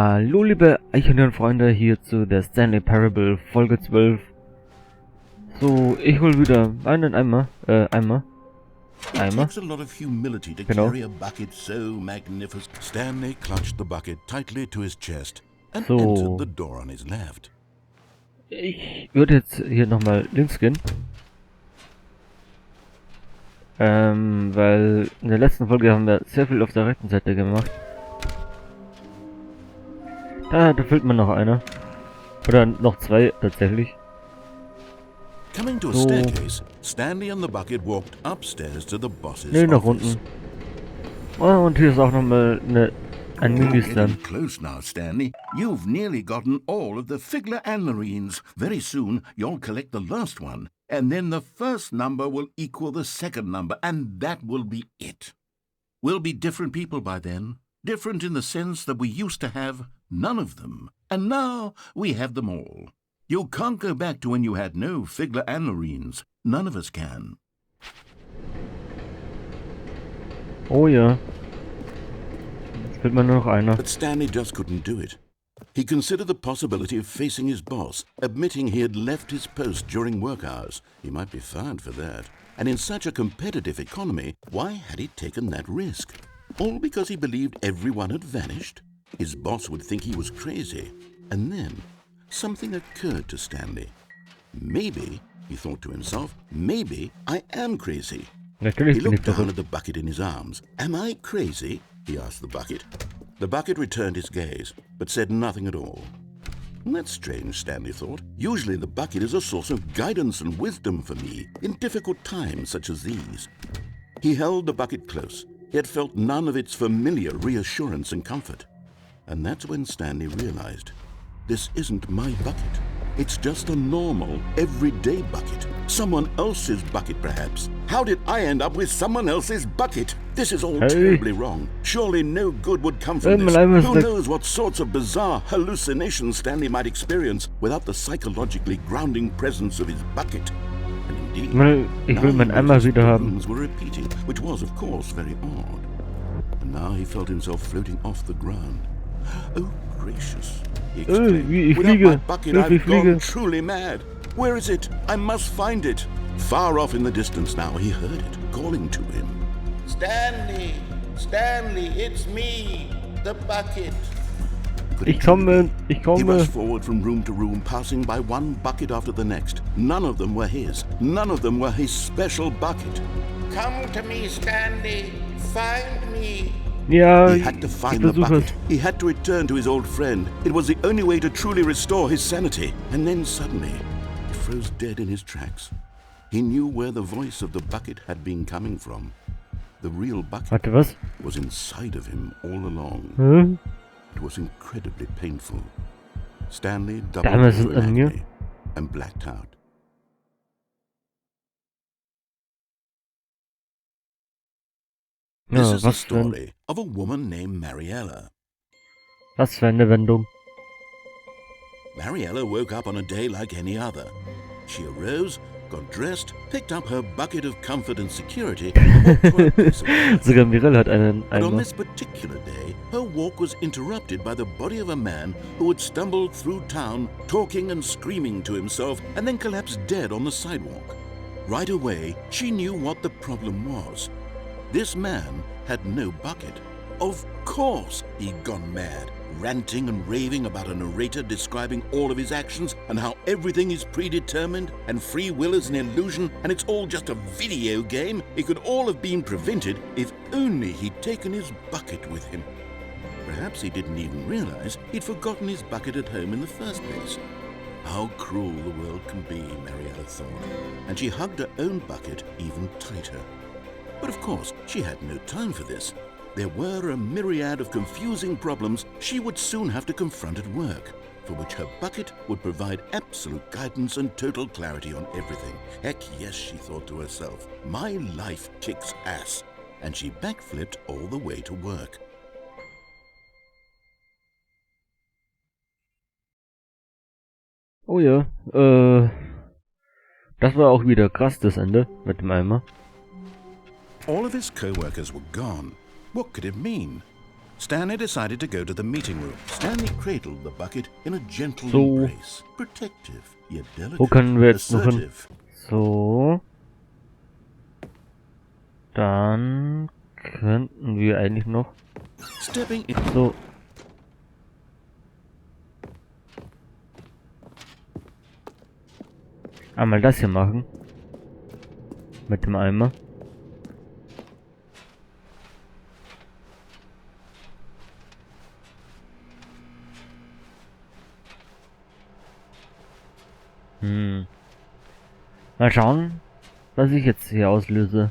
Hallo liebe Eichhörnchen-Freunde, hier zu der Stanley Parable Folge 12. So, ich hol wieder einen Eimer. Eimer. Takes a lot of humility to Genau. carry a bucket so magnificent. Stanley clutched the bucket tightly to his chest and So. entered the door on his left. Ich würde jetzt hier nochmal links gehen. Weil in der letzten Folge haben wir sehr viel auf der rechten Seite gemacht. Da fehlt mir noch einer. Oder noch zwei tatsächlich. Coming to a staircase, Stanley and the bucket walked upstairs to the boss's Nach office. unten. Oh, und hier ist auch nochmal ein Mini-Stand. Getting close now, Stanley. You've nearly gotten all of the Figler and Marines. Very soon, you'll collect the last one. And then the first number will equal the second number, and that will be it. We'll be different people by then. Different in the sense that we used to have none of them. And now we have them all. You can't go back to when you had no Figler and Marines. None of us can. Oh ja. Jetzt fehlt mir nur noch einer. But Stanley just couldn't do it. He considered the possibility of facing his boss, admitting he had left his post during work hours. He might be fired for that. And in such a competitive economy, why had he taken that risk? All because he believed everyone had vanished? His boss would think he was crazy. And then, something occurred to Stanley. Maybe, he thought to himself, maybe I am crazy. Natürlich He bin ich looked down verrückt. at the bucket in his arms. Am I crazy? He asked the bucket. The bucket returned his gaze, but said nothing at all. That's strange, Stanley thought. Usually the bucket is a source of guidance and wisdom for me in difficult times such as these. He held the bucket close, yet felt none of its familiar reassurance and comfort. And that's when Stanley realized, this isn't my bucket. It's just a normal, everyday bucket. Someone else's bucket, perhaps. How did I end up with someone else's bucket? This is all terribly wrong. Surely no good would come from this. Who knows what sorts of bizarre hallucinations Stanley might experience without the psychologically grounding presence of his bucket. And indeed, Ich will meinen Eimer wieder the haben. rooms were repeating, which was, of course, very odd. And now he felt himself floating off the ground. Oh, gracious, he exclaimed. Ich Without fliege. my bucket, Ich I've fliege. gone truly mad. Where is it? I must find it. Far off in the distance now, he heard it, calling to him. Stanley! Stanley, it's me, the bucket. But Ich komme. He rushed forward from room to room, passing by one bucket after the next. None of them were his. None of them were his special bucket. Come to me, Stanley. Find me. Ja, He had to ich find the versuche es. bucket. He had to return to his old friend. It was the only way to truly restore his sanity. And then suddenly, he froze dead in his tracks. He knew where the voice of the bucket had been coming from. The real bucket Warte, was? was inside of him all along. Hm? It was incredibly painful. Stanley Damn, doubled is it over in you? angry and blacked out. This Ja, is the was für, story of a woman named Mariella. was für eine Wendung. Mariella woke up on a day like any other. She arose, got dressed, picked up her bucket of comfort and security, and walked for a piece of work. Sogar Mirel hat einen But on Eimer. this particular day, her walk was interrupted by the body of a man who had stumbled through town, talking and screaming to himself, and then collapsed dead on the sidewalk. Right away, she knew what the problem was. This man had no bucket. Of course he'd gone mad, ranting and raving about a narrator describing all of his actions and how everything is predetermined and free will is an illusion and it's all just a video game. It could all have been prevented if only he'd taken his bucket with him. Perhaps he didn't even realize he'd forgotten his bucket at home in the first place. How cruel the world can be, Mariella thought, and she hugged her own bucket even tighter. But of course, she had no time for this. There were a myriad of confusing problems she would soon have to confront at work, for which her bucket would provide absolute guidance and total clarity on everything. Heck yes, she thought to herself, my life kicks ass. And she backflipped all the way to work. Oh ja, das war auch wieder krass, das Ende mit dem Eimer. All of his co-workers were gone. What could it mean? Stanley decided to go to the meeting room. Stanley cradled the bucket in a gentle So. embrace. Protective, yet delicate. Wo können wir jetzt noch hin? Assertive. So. Dann könnten wir eigentlich noch Stepping in. so. Einmal das hier machen. Mit dem Eimer. Mal schauen, was ich jetzt hier auslöse.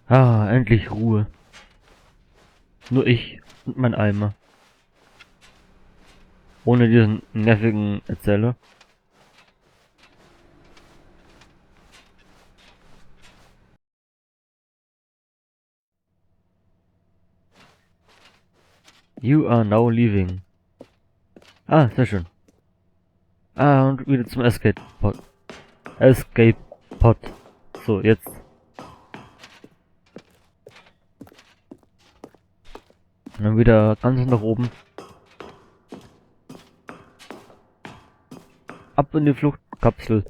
Ah, endlich Ruhe. Nur ich und mein Eimer. Ohne diesen nervigen Erzähler. You are now leaving. Ah, sehr schön. Ah, und wieder zum Escape Pod. Escape Pod. So, jetzt. Und dann wieder ganz nach oben. Ab in die Fluchtkapsel.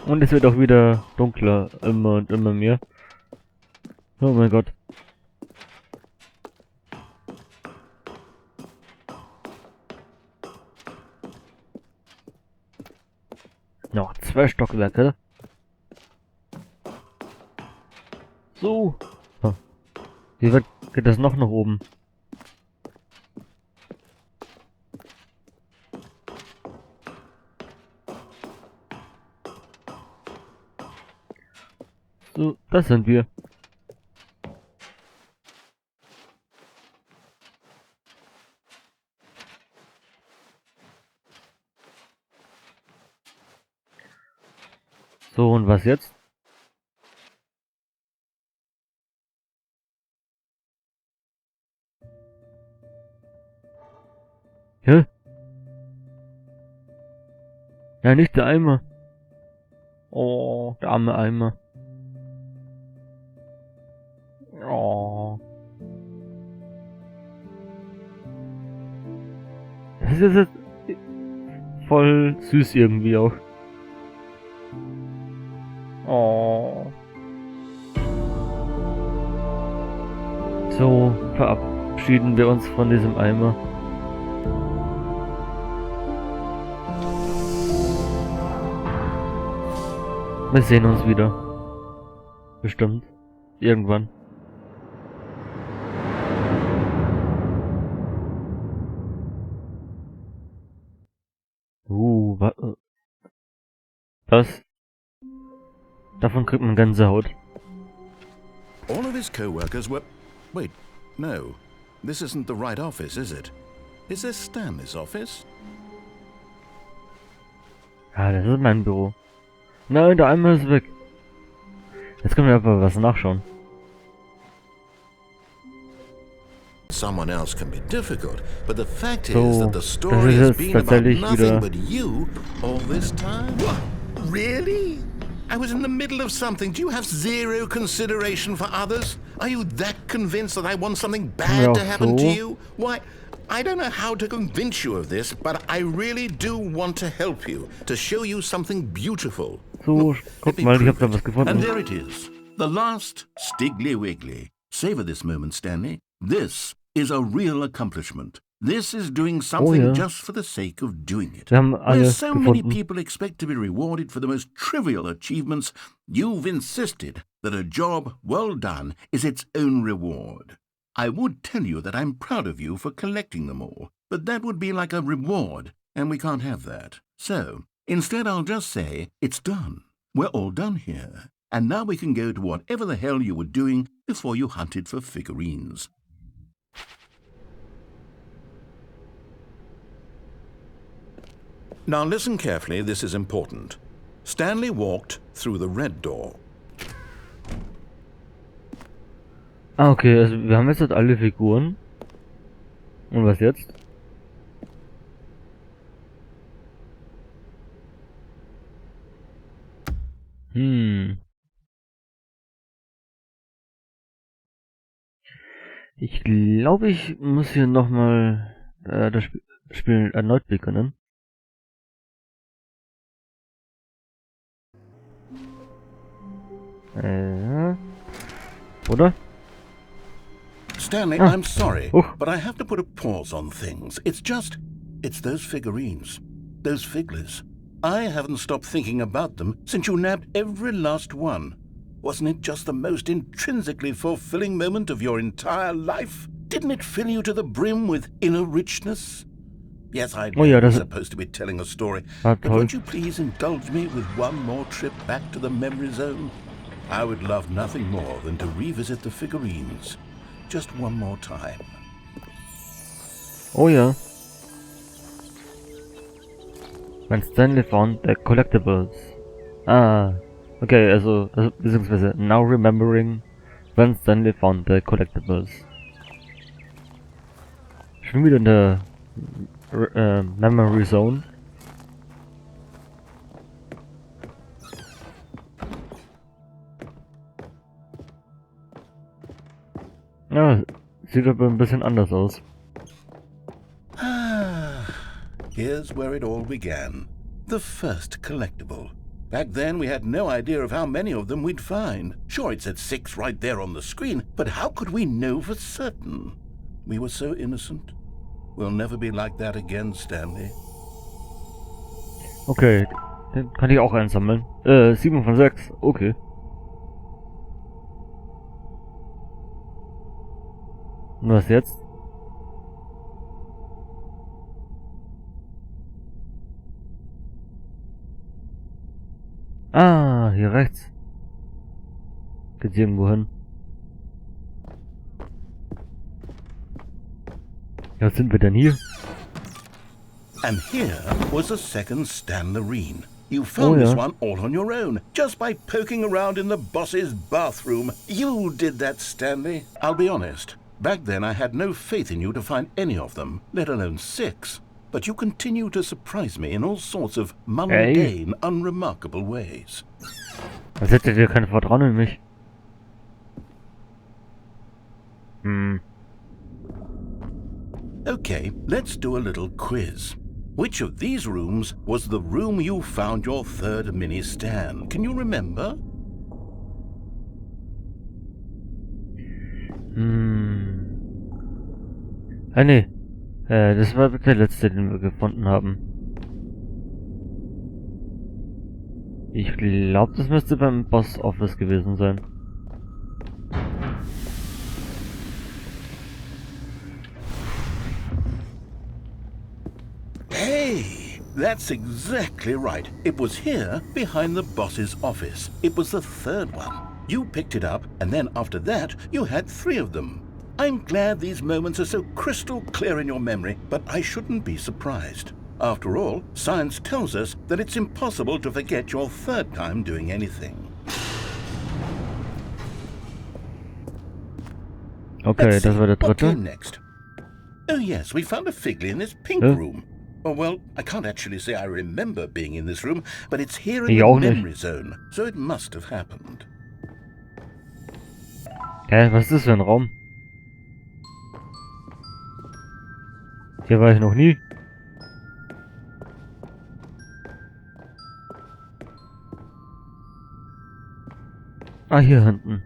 Und es wird auch wieder dunkler, immer und immer mehr. Oh mein Gott. Noch 2 Stockwerke. So. Oh. Wie weit geht das noch nach oben? So, das sind wir. So, und was jetzt? Hä? Ja, nicht der Eimer. Oh, der arme Eimer. Oh. Das ist jetzt voll süß irgendwie auch. Oh. So verabschieden wir uns von diesem Eimer. Wir sehen uns wieder. Bestimmt. Irgendwann. Was? Davon kriegt man Gänsehaut. All of his co-workers were... Wait, no. This isn't the right office, is it? Is this Stanley's office? Ja, das ist mein Büro. Nein, der Eimer ist weg. Jetzt können wir aber was nachschauen. Someone else can be difficult, but the fact is that the story das ist has jetzt been about tatsächlich nothing wieder... but you all this time. What? Really? I was in the middle of something. Do you have zero consideration for others? Are you that convinced that I want something bad to happen to you? Why, I don't know how to convince you of this, but I really do want to help you, to show you something beautiful. So, guck mal, ich hab da was gefunden. And there it is. The last Stiggly Wiggly. Savor this moment, Stanley. This is a real accomplishment. This is doing something just for the sake of doing it. Where so many people expect to be rewarded for the most trivial achievements, you've insisted that a job well done is its own reward. I would tell you that I'm proud of you for collecting them all, but that would be like a reward, and we can't have that. So, instead I'll just say, it's done. We're all done here. And now we can go to whatever the hell you were doing before you hunted for figurines. Now listen carefully, this is important. Stanley walked through the red door. Ah, okay, also wir haben jetzt halt alle Figuren. Und was jetzt? Ich glaube, ich muss hier nochmal das Spiel erneut beginnen. Oder? Stanley, I'm sorry, Oh. but I have to put a pause on things. It's those figurines, those figglers. I haven't stopped thinking about them since you nabbed every last one. Wasn't it just the most intrinsically fulfilling moment of your entire life? Didn't it fill you to the brim with inner richness? Yes, I know you're supposed to be telling a story, but won't you please indulge me with one more trip back to the memory zone? I would love nothing more than to revisit the figurines. Just one more time. Oh ja. When Stanley found the collectibles. Ah, okay, also beziehungsweise now remembering when Stanley found the collectibles. Schon wieder in der Memory Zone. Ja, sieht aber ein bisschen anders aus. Here's where it all began. The first collectible. Back then we had no idea of how many of them we'd find. Sure, it said 6 right there on the screen, but how could we know for certain? We were so innocent. We'll never be like that again, Stanley. Okay, den kann ich auch einsammeln. 7 von 6, okay. Und was jetzt? Ah, hier rechts. Geht's irgendwo hin? Ja, was sind wir denn hier? And here was a second Stanlerine. You found this one all on your own, just by poking around in the boss's bathroom. You did that, Stanley. I'll be honest. Back then I had no faith in you to find any of them, let alone 6. But you continue to surprise me in all sorts of mundane, unremarkable ways. Als hättet ihr kein Vertrauen in mich. Okay, let's do a little quiz. Which of these rooms was the room you found your third mini Stan? Can you remember? Nee. Das war der letzte, den wir gefunden haben. Ich glaube, das müsste beim Boss Office gewesen sein. Hey, that's exactly right. It was here, behind the boss's office. It was the third one. You picked it up, and then after that, you had 3 of them. I'm glad these moments are so crystal clear in your memory, but I shouldn't be surprised. After all, science tells us that it's impossible to forget your third time doing anything. Okay, das war der dritte. What came next? Oh yes, we found a figly in this pink room. Oh well, I can't actually say I remember being in this room, but it's here in the memory zone, so it must have happened. Was ist das für ein Raum? Hier war ich noch nie. Ah, hier hinten.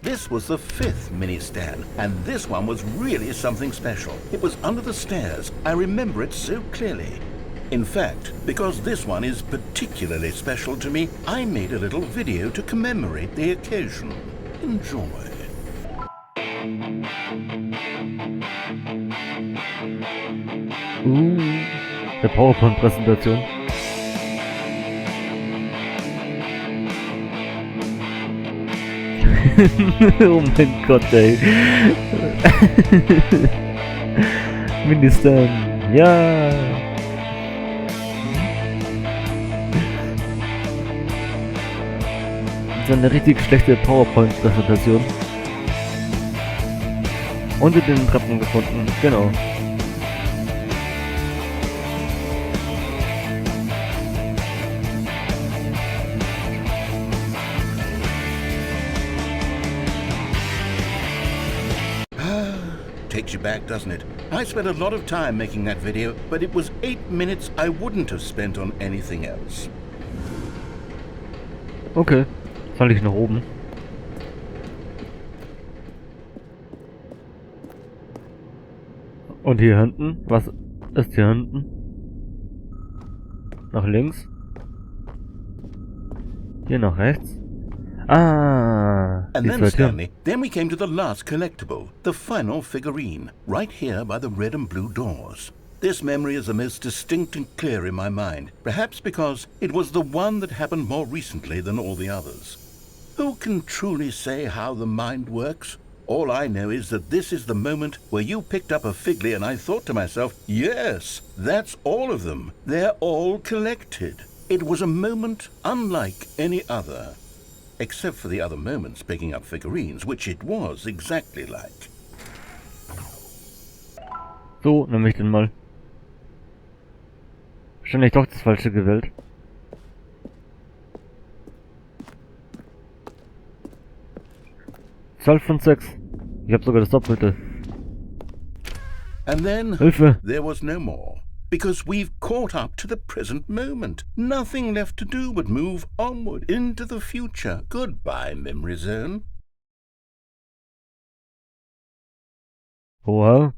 This was the 5th mini Stan, and this one was really something special. It was under the stairs. I remember it so clearly. In fact, because this one is particularly special to me, I made a little video to commemorate the occasion. Enjoy. Der PowerPoint-Präsentation. Oh mein Gott, ey. Minister, ja. So eine richtig schlechte PowerPoint-Präsentation. Unter den Treppen gefunden, genau. takes you back, doesn't it? I spent a lot of time making that video, but it was 8 minutes I wouldn't have spent on anything else. Okay. Soll ich nach oben? Und hier hinten? Was ist hier hinten? Nach links? Hier nach rechts? Ah, And die then, zwei Türen. Stanley, then we came to the last collectible, the final figurine, right here by the red and blue doors. This memory is the most distinct and clear in my mind, perhaps because it was the one that happened more recently than all the others. Who can truly say how the mind works? All I know is that this is the moment where you picked up a figly and I thought to myself, yes, that's all of them. They're all collected. It was a moment unlike any other. Except for the other moments picking up figurines, which it was exactly like. So, nehme ich den mal. Wahrscheinlich doch das Falsche gewählt. 12 von 6. Ich habe sogar das Doppelte. And then Hilfe! there was no more. Because we've caught up to the present moment. Nothing left to do but move onward into the future. Goodbye, memory zone. Oha.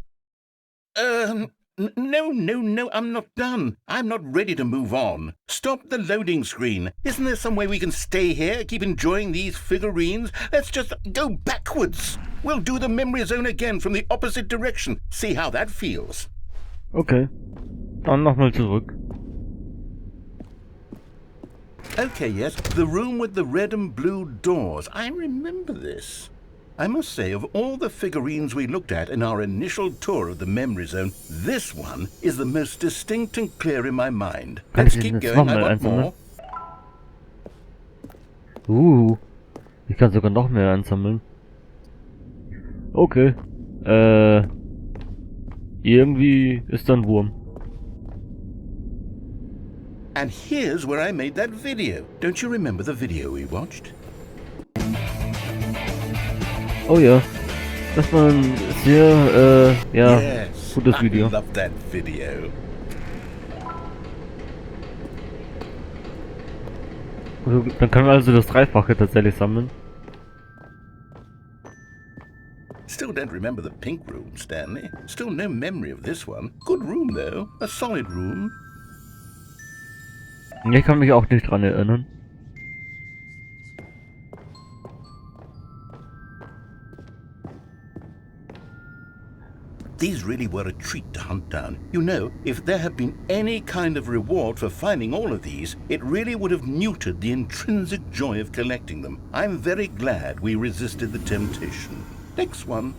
No, I'm not done. I'm not ready to move on. Stop the loading screen. Isn't there some way we can stay here, keep enjoying these figurines? Let's just go backwards. We'll do the memory zone again from the opposite direction. See how that feels. Okay. Dann nochmal zurück. Okay, yes, the room with the red and blue doors. I remember this. I must say, of all the figurines we looked at in our initial tour of the memory zone, this one is the most distinct and clear in my mind. Kann Let's ich keep den jetzt going, I nochmal want einsammeln? more. Ich kann sogar noch mehr einsammeln. Okay. Irgendwie ist da ein Wurm. And here's where I made that video. Don't you remember the video we watched? Oh ja. Das war ein sehr, ja, Yes, gutes Video. I love that video. Also, dann können wir also das Dreifache tatsächlich sammeln. Still don't remember the pink room, Stanley. Still no memory of this one. Good room, though. A solid room. Ich kann mich auch nicht dran erinnern. These really were a treat to hunt down. You know, if there had been any kind of reward for finding all of these, it really would have neutered the intrinsic joy of collecting them. I'm very glad we resisted the temptation. Next one.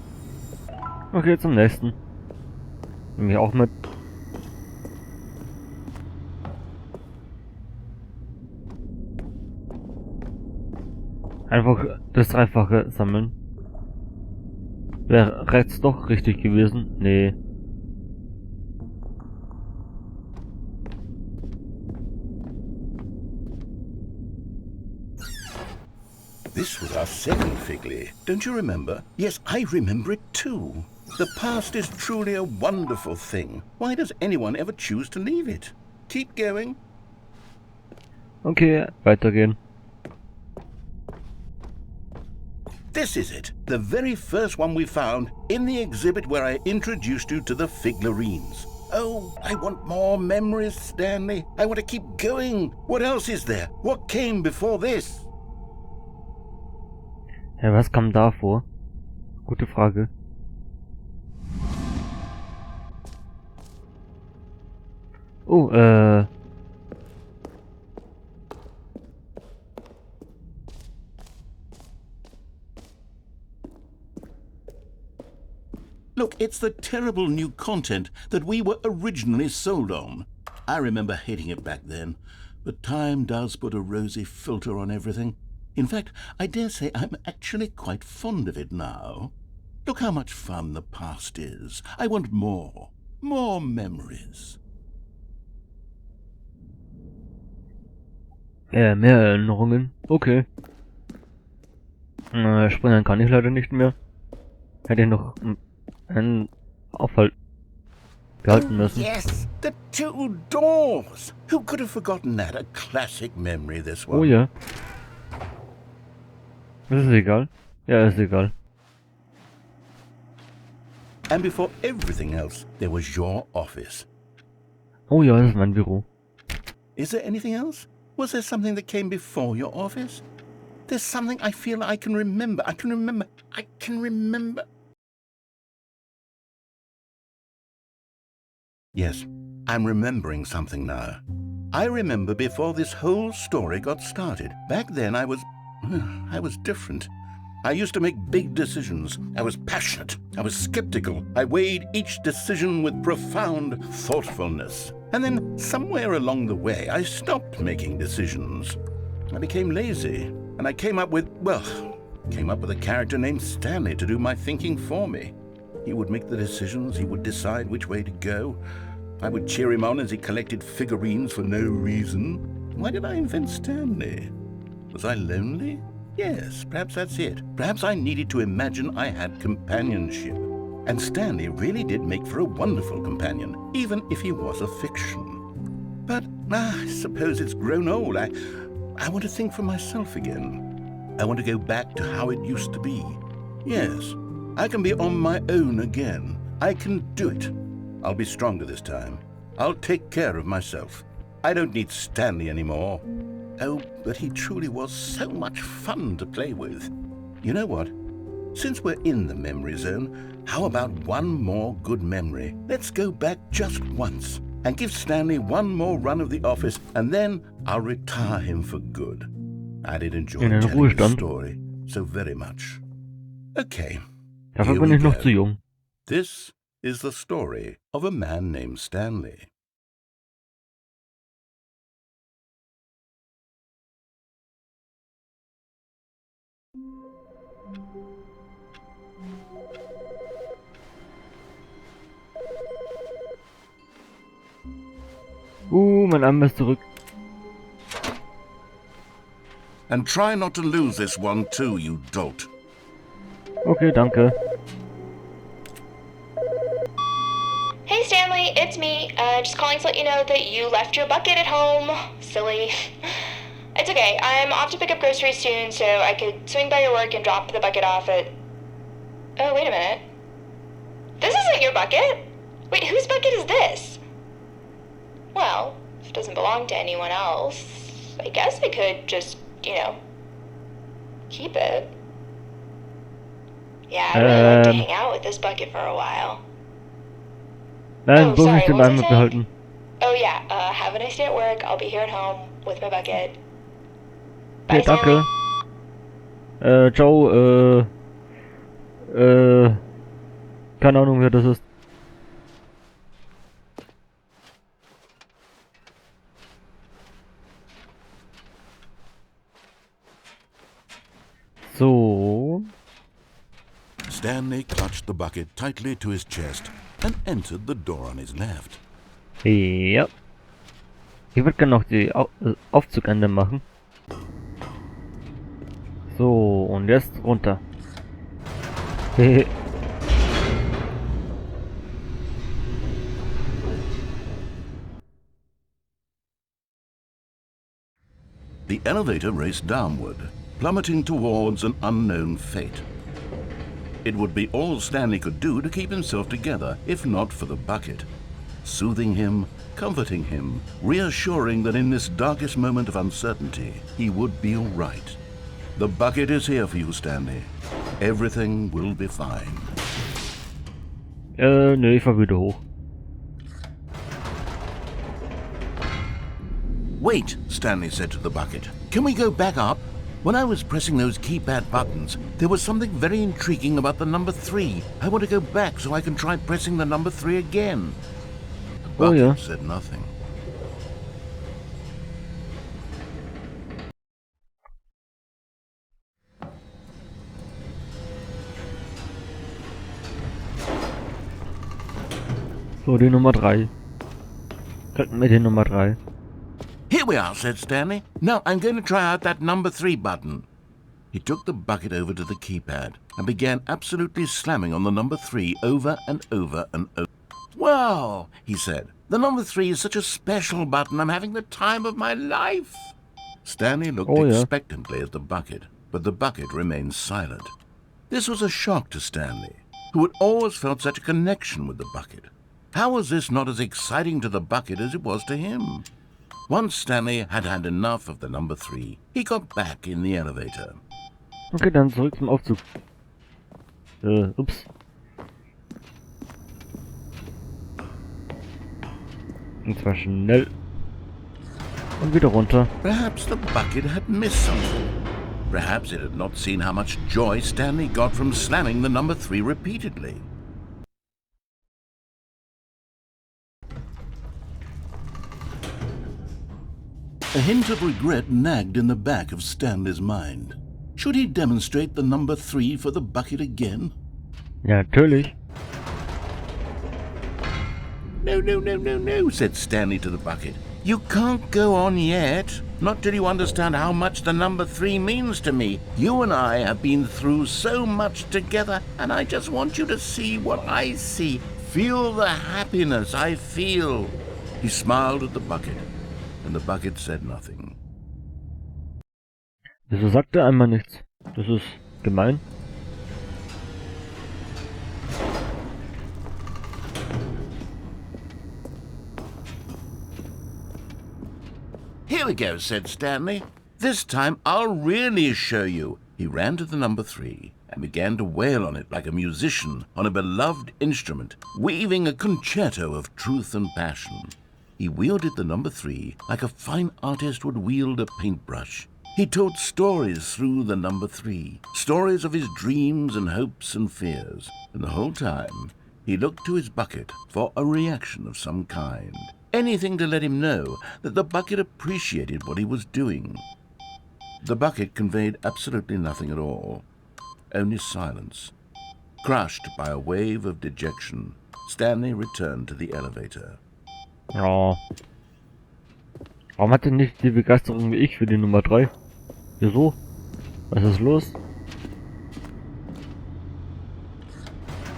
Okay, zum nächsten. Nehme ich auch mit. Einfach das Dreifache sammeln. Wäre rechts doch richtig gewesen? Nee. This was our second figly. Don't you remember? Yes, I remember it too. The past is truly a wonderful thing. Why does anyone ever choose to leave it? Keep going. Okay, weitergehen. This is it, the very first one we found in the exhibit where I introduced you to the figurines. Oh, I want more memories, Stanley. I want to keep going. What else is there? What came before this? Ja, was kam da vor? Gute Frage. Oh, Look, it's the terrible new content that we were originally sold on. I remember hating it back then, but time does put a rosy filter on everything. In fact, I dare say I'm actually quite fond of it now. Look how much fun the past is. I want more. More memories. ja, mehr Erinnerungen. Okay. Springen kann ich leider nicht mehr. Hätte ich noch einen gehalten müssen. Yes, the two doors. Who could have forgotten that? A classic memory, this one. Oh ja. Das ist egal. Ja, ist egal. And before everything else, there was your office. Oh ja, das ist mein Büro. Is there anything else? Was there something that came before your office? There's something I feel I can remember. I can remember. Yes, I'm remembering something now. I remember before this whole story got started. Back then I was different. I used to make big decisions. I was passionate. I was skeptical. I weighed each decision with profound thoughtfulness. And then somewhere along the way, I stopped making decisions. I became lazy. And I came up with a character named Stanley to do my thinking for me. He would make the decisions. He would decide which way to go. I would cheer him on as he collected figurines for no reason. Why did I invent Stanley? Was I lonely? Yes, perhaps that's it. Perhaps I needed to imagine I had companionship. And Stanley really did make for a wonderful companion, even if he was a fiction. But I suppose it's grown old. I want to think for myself again. I want to go back to how it used to be. Yes, I can be on my own again. I can do it. I'll be stronger this time. I'll take care of myself. I don't need Stanley anymore. Oh, but he truly was so much fun to play with. You know what? Since we're in the memory zone, how about one more good memory? Let's go back just once and give Stanley one more run of the office, and then I'll retire him for good. I did enjoy telling the story so very much. Okay. Dafür bin ich noch zu jung. This is the story of a man named Stanley. Mein Eimer ist zurück. And try not to lose this one too, you dolt. Okay, danke. Hey Stanley, it's me. Just calling to let you know that you left your bucket at home. Silly. It's okay. I'm off to pick up groceries soon, so I could swing by your work and drop the bucket off at... Oh, wait a minute. This isn't your bucket. Wait, whose bucket is this? Well, if it doesn't belong to anyone else, I guess I could just, keep it. Yeah, I really like to hang out with this bucket for a while. Nein, bloß nicht den Eimer behalten. Oh yeah, have a nice day at work. I'll be here at home with my bucket. Okay, danke. Ciao, keine Ahnung, wer das ist. So. Stanley clutched the bucket tightly to his chest and entered the door on his left. Ja. Ich würde gerne noch die Aufzugende machen. So, und jetzt runter. The elevator raced downward, plummeting towards an unknown fate. It would be all Stanley could do to keep himself together, if not for the bucket. Soothing him, comforting him, reassuring that in this darkest moment of uncertainty, he would be all right. The bucket is here for you, Stanley. Everything will be fine. Nö, ich fahr wieder hoch. Wait, Stanley said to the bucket. Can we go back up? When I was pressing those keypad buttons, there was something very intriguing about the number 3. I want to go back so I can try pressing the number 3 again. The bucket said nothing. So, die Nummer 3. Könnten wir die Nummer 3. Here we are, said Stanley. Now I'm going to try out that number 3 button. He took the bucket over to the keypad and began absolutely slamming on the number 3 over and over and over. "Well," he said, "the number 3 is such a special button. I'm having the time of my life." Stanley looked expectantly at the bucket, but the bucket remained silent. This was a shock to Stanley, who had always felt such a connection with the bucket. How was this not as exciting to the bucket as it was to him? Once Stanley had had enough of the number 3, he got back in the elevator. Okay, dann zurück zum Aufzug. Ups. Und zwar schnell. Und wieder runter. Perhaps the bucket had missed something. Perhaps it had not seen how much joy Stanley got from slamming the number 3 repeatedly. A hint of regret nagged in the back of Stanley's mind. Should he demonstrate the number 3 for the bucket again? Ja, natürlich. No, no, no, no, no, said Stanley to the bucket. You can't go on yet. Not till you understand how much the number 3 means to me. You and I have been through so much together, and I just want you to see what I see. Feel the happiness I feel. He smiled at the bucket, and the bucket said nothing. Wieso sagt er einmal nichts? Das ist gemein. Here we go, said Stanley. This time I'll really show you. He ran to the number 3 and began to wail on it like a musician on a beloved instrument, weaving a concerto of truth and passion. He wielded the number 3 like a fine artist would wield a paintbrush. He told stories through the number 3, stories of his dreams and hopes and fears, and the whole time he looked to his bucket for a reaction of some kind. Anything to let him know that the bucket appreciated what he was doing. The bucket conveyed absolutely nothing at all, only silence. Crushed by a wave of dejection, Stanley returned to the elevator. Oh. Warum hat er nicht die Begeisterung wie ich für die Nummer 3? Wieso? Was ist los?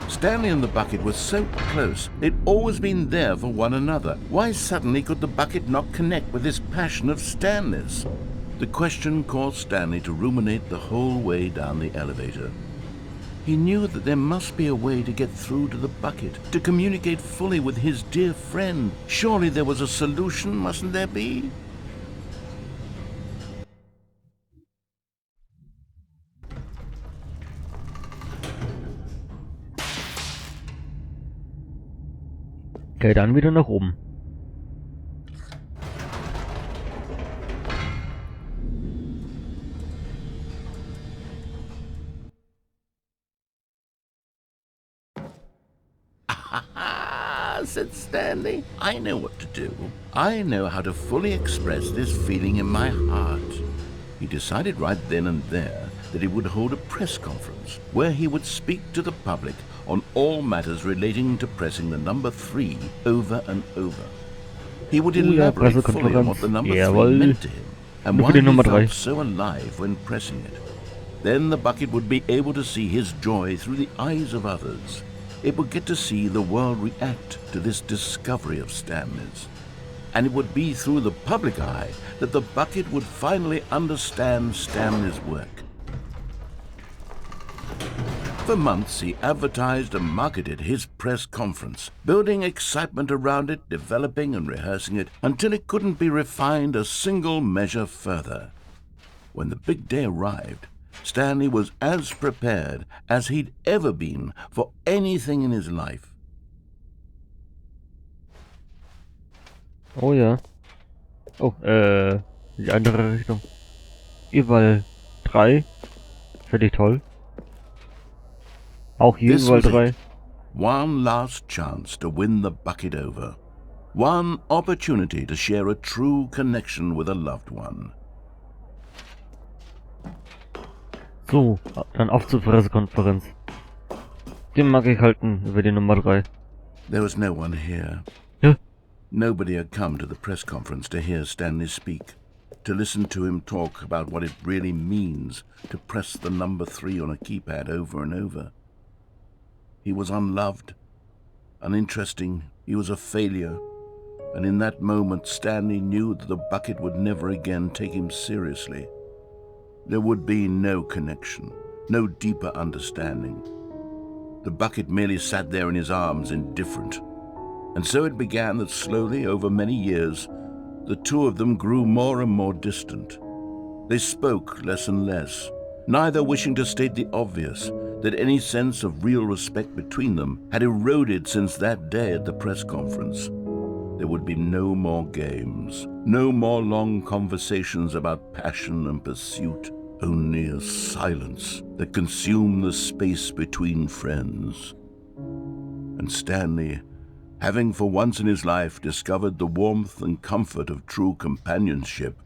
Stanley and the bucket were so close. They'd always been there for one another. Why suddenly could the bucket not connect with this passion of Stanley's? The question caused Stanley to ruminate the whole way down the elevator. He knew that there must be a way to get through to the bucket, to communicate fully with his dear friend. Surely there was a solution, mustn't there be? Okay, dann wieder nach oben. Said Stanley. I know what to do. I know how to fully express this feeling in my heart. He decided right then and there that he would hold a press conference where he would speak to the public on all matters relating to pressing the number 3 over and over. He would elaborate fully on what the number 3 meant to him and why he felt so alive when pressing it. Then the bucket would be able to see his joy through the eyes of others. It would get to see the world react to this discovery of Stanley's. And it would be through the public eye that the bucket would finally understand Stanley's work. For months he advertised and marketed his press conference, building excitement around it, developing and rehearsing it, until it couldn't be refined a single measure further. When the big day arrived, Stanley was as prepared as he'd ever been for anything in his life. Oh ja. Oh, die andere Richtung. Überall 3. Finde ich toll. Auch hier überall 3. One last chance to win the bucket over. One opportunity to share a true connection with a loved one. So, dann auf zur Pressekonferenz. Den mag ich halten über die Nummer 3. There was no one here. Ja. Nobody had come to the press conference to hear Stanley speak. to listen to him talk about what it really means to press the number 3 on a keypad over and over. He was unloved, uninteresting, he was a failure, and in that moment Stanley knew that the bucket would never again take him seriously. There would be no connection, no deeper understanding. The bucket merely sat there in his arms, indifferent. And so it began that slowly, over many years, the two of them grew more and more distant. They spoke less and less, neither wishing to state the obvious, that any sense of real respect between them had eroded since that day at the press conference. There would be no more games, no more long conversations about passion and pursuit, only a silence that consumed the space between friends. And Stanley, having for once in his life discovered the warmth and comfort of true companionship,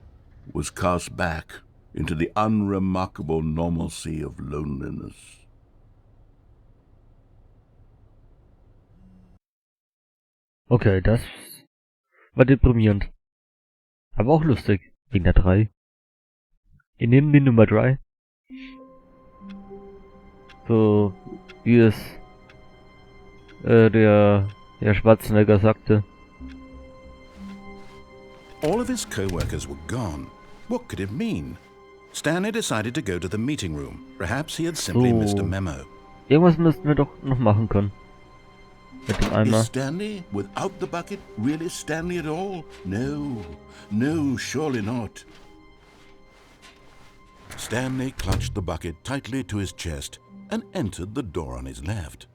was cast back into the unremarkable normalcy of loneliness. Okay, das war deprimierend. Aber auch lustig, wegen der 3. Wir nehmen die Nummer 3. So, wie es der Schwarzenegger sagte. All of his co-workers were gone. What could it mean? Stanley decided to go to the meeting room. Perhaps he had simply missed a memo. Irgendwas müssten wir doch noch machen können. Mit dem Eimer. Is Stanley, without the bucket, really Stanley at all? No, no, surely not. Stanley clutched the bucket tightly to his chest and entered the door on his left.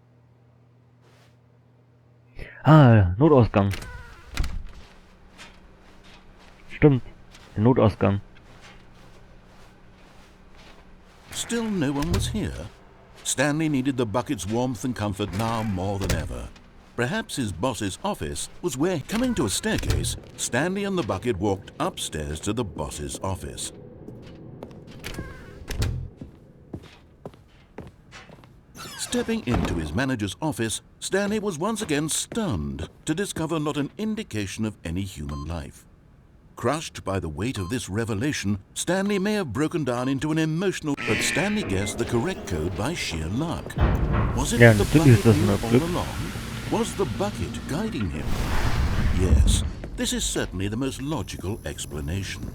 Ah, Notausgang. Stimmt, der Notausgang. Still no one was here. Stanley needed the bucket's warmth and comfort now more than ever. Perhaps his boss's office was where, coming to a staircase, Stanley and the bucket walked upstairs to the boss's office. Stepping into his manager's office, Stanley was once again stunned to discover not an indication of any human life. Crushed by the weight of this revelation, Stanley may have broken down into an emotional... But Stanley guessed the correct code by sheer luck. Was it the bucket all along? Was the bucket guiding him? Yes, this is certainly the most logical explanation.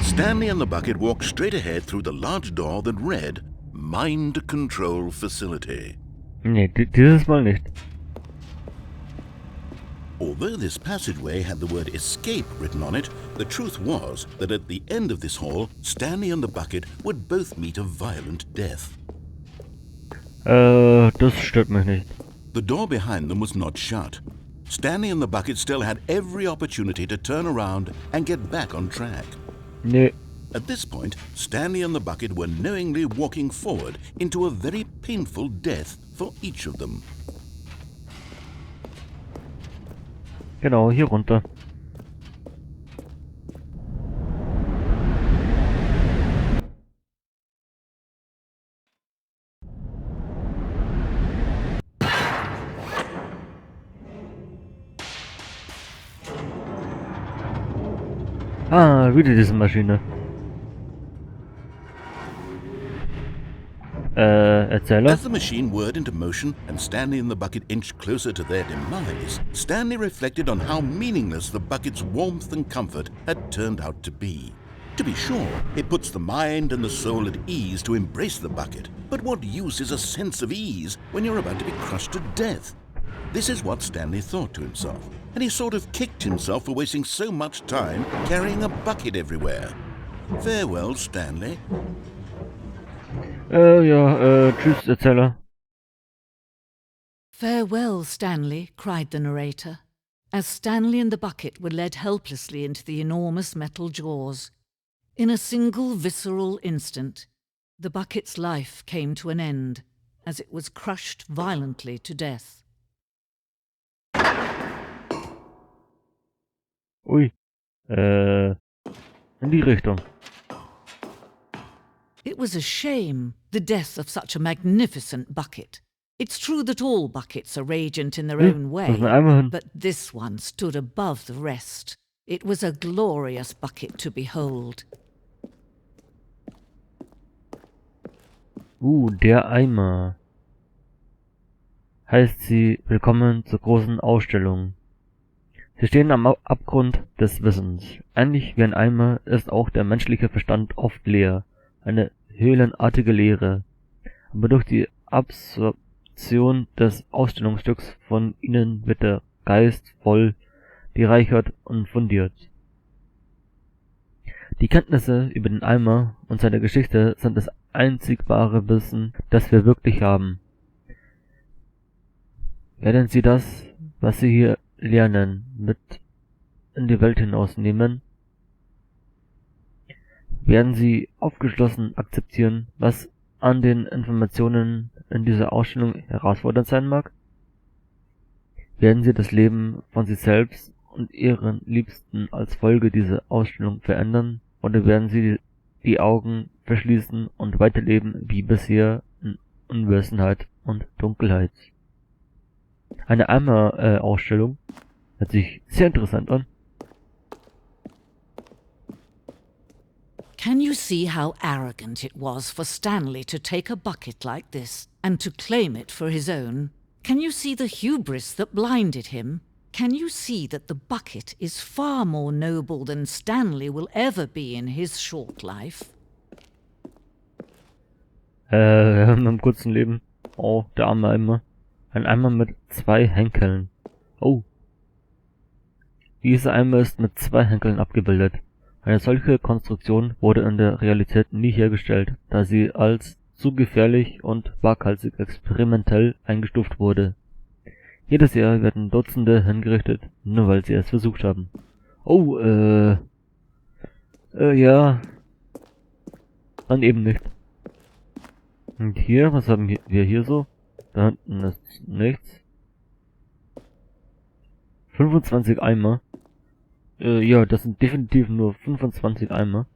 Stanley and the bucket walked straight ahead through the large door that read, Mind Control Facility. Nee, dieses Mal nicht. Although this passageway had the word escape written on it, the truth was that at the end of this hall, Stanley and the bucket would both meet a violent death. Das stört mich nicht. The door behind them was not shut. Stanley and the bucket still had every opportunity to turn around and get back on track. Nee. At this point, Stanley and the bucket were knowingly walking forward into a very painful death for each of them. Genau, hier runter. Ah, wieder diese Maschine. Erzähler? As the machine whirred into motion and Stanley and the bucket inched closer to their demise, Stanley reflected on how meaningless the bucket's warmth and comfort had turned out to be. To be sure, it puts the mind and the soul at ease to embrace the bucket, but what use is a sense of ease when you're about to be crushed to death? This is what Stanley thought to himself, and he sort of kicked himself for wasting so much time carrying a bucket everywhere. Farewell, Stanley. Tschüss, Erzähler. Farewell, Stanley, cried the narrator, as Stanley and the bucket were led helplessly into the enormous metal jaws. In a single visceral instant, the bucket's life came to an end, as it was crushed violently to death. Ui. In die Richtung. It was a shame, the death of such a magnificent bucket. It's true that all buckets are radiant in their own Wo ist mein way, Eimer hin? but this one stood above the rest. It was a glorious bucket to behold. Der Eimer. Heißt sie willkommen zur großen Ausstellung. Sie stehen am Abgrund des Wissens. Ähnlich wie ein Eimer ist auch der menschliche Verstand oft leer, eine höhlenartige Leere. Aber durch die Absorption des Ausstellungsstücks von ihnen wird der Geist voll, bereichert und fundiert. Die Kenntnisse über den Eimer und seine Geschichte sind das einzig wahre Wissen, das wir wirklich haben. Werden Sie das, was Sie hier lernen, mit in die Welt hinausnehmen? Werden Sie aufgeschlossen akzeptieren, was an den Informationen in dieser Ausstellung herausfordernd sein mag? Werden Sie das Leben von sich selbst und Ihren Liebsten als Folge dieser Ausstellung verändern? Oder werden Sie die Augen verschließen und weiterleben wie bisher in Unwissenheit und Dunkelheit? Eine Eimer-Ausstellung hört sich sehr interessant an. Can you see how arrogant it was for Stanley to take a bucket like this and to claim it for his own? Can you see the hubris that blinded him? Can you see that the bucket is far more noble than Stanley will ever be in his short life? In einem kurzen Leben. Oh, der arme Eimer. Ein Eimer mit 2 Henkeln. Oh. Dieser Eimer ist mit 2 Henkeln abgebildet. Eine solche Konstruktion wurde in der Realität nie hergestellt, da sie als zu gefährlich und waghalsig experimentell eingestuft wurde. Jedes Jahr werden Dutzende hingerichtet, nur weil sie es versucht haben. Oh, ja. Dann eben nicht. Und hier, was haben wir hier so? Da hinten ist nichts. 25 Eimer. Ja, das sind definitiv nur 25 Eimer.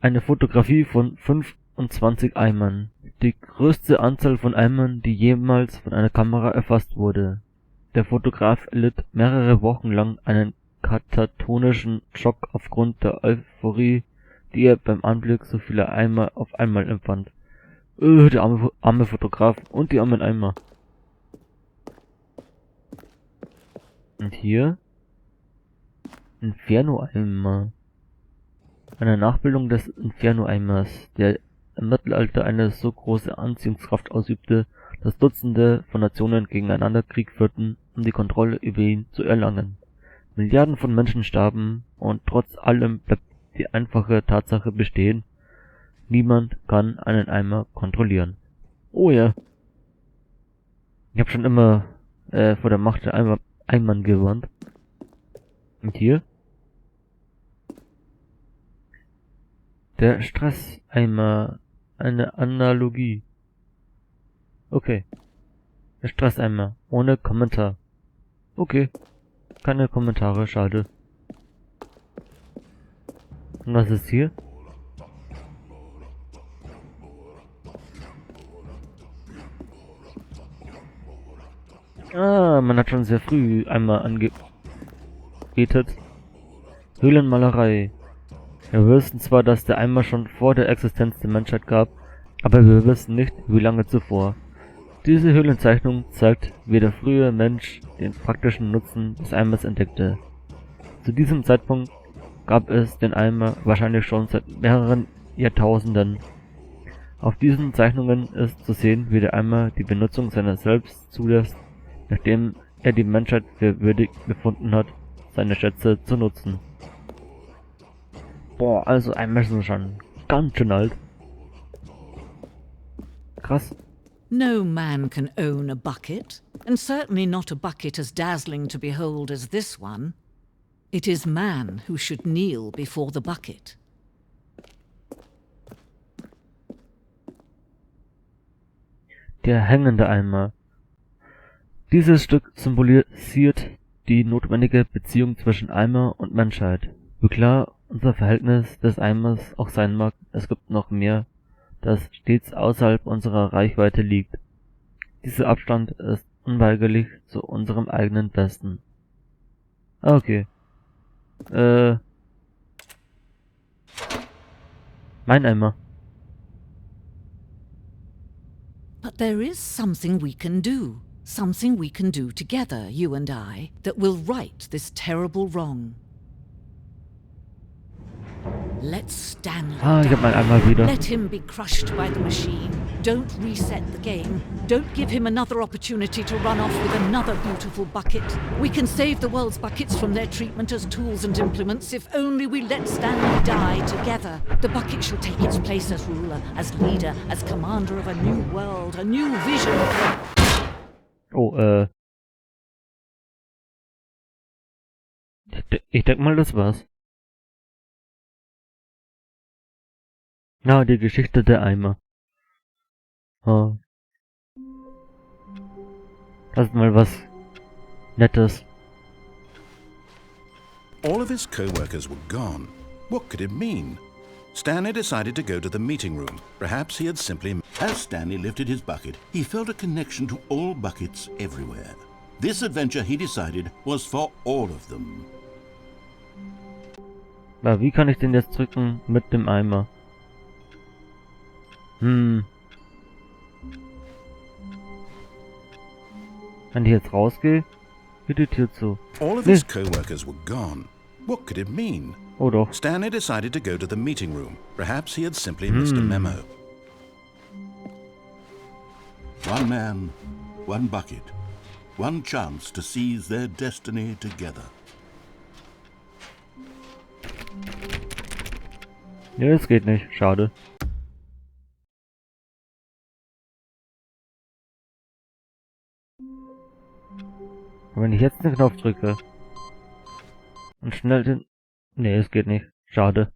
Eine Fotografie von 25 Eimern. Die größte Anzahl von Eimern, die jemals von einer Kamera erfasst wurde. Der Fotograf erlitt mehrere Wochen lang einen katatonischen Schock aufgrund der Euphorie, die er beim Anblick so vieler Eimer auf einmal empfand. Der arme Fotograf und die armen Eimer. Und hier? Inferno-Eimer. Eine Nachbildung des Inferno-Eimers, der im Mittelalter eine so große Anziehungskraft ausübte, dass Dutzende von Nationen gegeneinander Krieg führten, um die Kontrolle über ihn zu erlangen. Milliarden von Menschen starben, und trotz allem bleibt die einfache Tatsache bestehen: Niemand kann einen Eimer kontrollieren. Oh ja. Ich habe schon immer vor der Macht der Eimern gewarnt. Und hier? Der Stresseimer. Eine Analogie. Okay. Der Stresseimer. Ohne Kommentar. Okay. Keine Kommentare, schade. Und was ist hier? Man hat schon sehr früh einmal angebetet. Höhlenmalerei. Wir wissen zwar, dass der Eimer schon vor der Existenz der Menschheit gab, aber wir wissen nicht, wie lange zuvor. Diese Höhlenzeichnung zeigt, wie der frühe Mensch den praktischen Nutzen des Eimers entdeckte. Zu diesem Zeitpunkt gab es den Eimer wahrscheinlich schon seit mehreren Jahrtausenden. Auf diesen Zeichnungen ist zu sehen, wie der Eimer die Benutzung seiner selbst zulässt, nachdem er die Menschheit für würdig befunden hat, seine Schätze zu nutzen. Boah, also Eimer sind schon ganz schön alt. Krass. No man can own a bucket, and certainly not a bucket as dazzling to behold as this one. It is man who should kneel before the bucket. Der hängende Eimer. Dieses Stück symbolisiert die notwendige Beziehung zwischen Eimer und Menschheit. Wie klar unser Verhältnis des Eimers auch sein mag, es gibt noch mehr, das stets außerhalb unserer Reichweite liegt. Dieser Abstand ist unweigerlich zu unserem eigenen Besten. Okay. Mein Eimer. But there is something we can do. Something we can do together, you and I, that will right this terrible wrong. Let Stanley Ich hab meinen Eimer wieder. Let him be crushed by the machine. Don't reset the game. Don't give him another opportunity to run off with another beautiful bucket. We can save the world's buckets from their treatment as tools and implements if only we let Stanley die together. The bucket shall take its place as ruler, as leader, as commander of a new world, a new vision. Ich denk mal, das war's. Na, die Geschichte der Eimer. Das ist mal was Nettes. All of his co-workers were gone. What could it mean? Stanley decided to go to the meeting room. Perhaps he had simply... As Stanley lifted his bucket, he felt a connection to all buckets everywhere. This adventure, he decided, was for all of them. Na, wie kann ich den jetzt drücken mit dem Eimer? Wenn ich jetzt rausgehe, geht die Tür zu. All of his co-workers were gone. What could it mean? Oh doch. Stanley decided to go to the meeting room. Perhaps he had simply missed a memo. One man, one bucket, one chance to seize their destiny together. Ja, das geht nicht. Schade. Und wenn ich jetzt den Knopf drücke und schnell den... Nee, es geht nicht. Schade.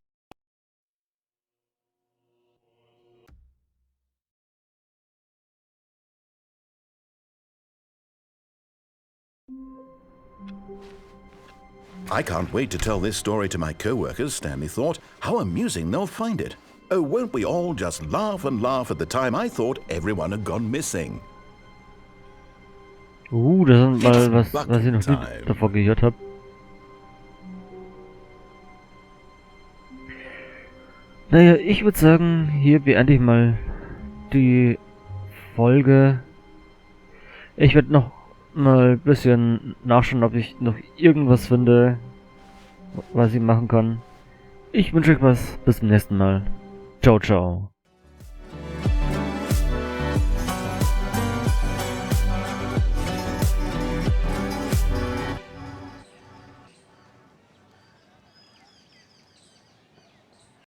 I can't wait to tell this story to my co-workers, Stanley thought. How amusing they'll find it. Oh, won't we all just laugh and laugh at the time I thought everyone had gone missing. Das ist mal was ich noch nicht davor gehört habe. Naja, ich würde sagen, hier beende ich mal die Folge. Ich werde noch mal ein bisschen nachschauen, ob ich noch irgendwas finde, was ich machen kann. Ich wünsche euch was. Bis zum nächsten Mal. Ciao, ciao.